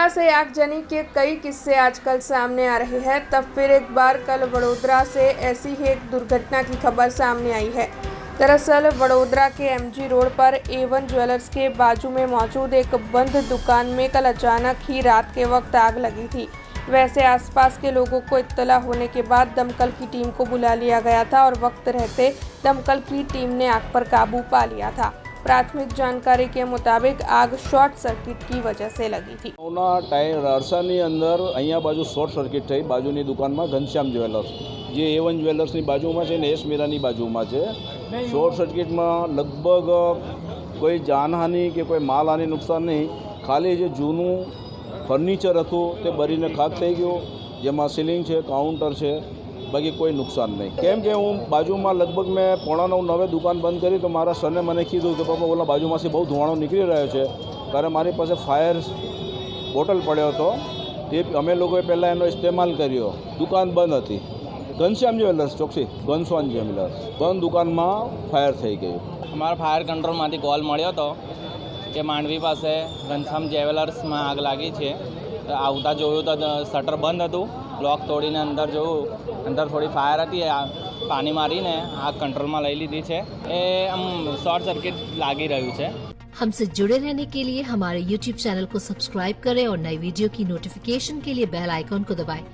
वडोदरा से आगजनी के कई किस्से आजकल सामने आ रहे हैं। तब फिर एक बार कल वडोदरा से ऐसी ही एक दुर्घटना की खबर सामने आई है। दरअसल वडोदरा के एमजी रोड पर A1 ज्वेलर्स के बाजू में मौजूद एक बंद दुकान में कल अचानक ही रात के वक्त आग लगी थी। वैसे आसपास के लोगों को इत्तला होने के बाद दमकल की टीम को बुला लिया गया था और वक्त रहते दमकल की टीम ने आग पर काबू पा लिया था। प्राथमिक जानकारी के मुताबिक आग शॉर्ट सर्किट की वजह से लगी थी। टायर अरसानी अंदर अहींया बाजू शॉर्ट सर्किट थई। बाजूनी दुकाનમાં ઘનશ્યામ જ્વેલર્સ જે A1 જ્વેલર્સની બાજુમાં છે ને એસ મીરાની બાજુમાં છે। શોર્ટ સર્કિટમાં લગભગ કોઈ જાનહાનિ કે કોઈ માલહાનિ નુકસાન નહીં, ખાલી જે જૂનું ફર્નિચર હતું તે બળીને ખાક થઈ ગયું, જેમાં સીલિંગ છે, કાઉન્ટર છે, બાકી કોઈ નુકસાન નહીં। કેમ કે હું બાજુમાં લગભગ મેં 8:45 દુકાન બંધ કરી તો મારા સરને મને કીધું કે પપ્પા ઓલા બાજુમાંથી બહુ ધુવાણો નીકળી રહ્યો છે, કારણ મારી પાસે ફાયર બોટલ પડ્યો હતો તે અમે લોકોએ પહેલાં એનો ઇસ્તેમાલ કર્યો। દુકાન બંધ હતી। ઘનશ્યામ જ્વેલર્સ ચોકસી ઘનશ્યામ જ્વેલર્સ બંધ દુકાનમાં ફાયર થઈ ગયું। અમારા ફાયર કંટ્રોલમાંથી કોલ મળ્યો હતો કે માંડવી પાસે ઘનશ્યામ જ્વેલર્સમાં આગ લાગી છે। આવતા જોયું તો શટર બંધ હતું, લોક તોડીને અંદર જોયું, અંદર થોડી ફાયર હતી, પાણી મારીને આગ કંટ્રોલમાં લઈ લીધી છે। એ આમ શોર્ટ સર્કિટ લાગી રહ્યું છે। हमसे जुड़े रहने के लिए हमारे YouTube चैनल को सब्सक्राइब करें और नई वीडियो की नोटिफिकेशन के लिए बेल आइकॉन को दबाएं।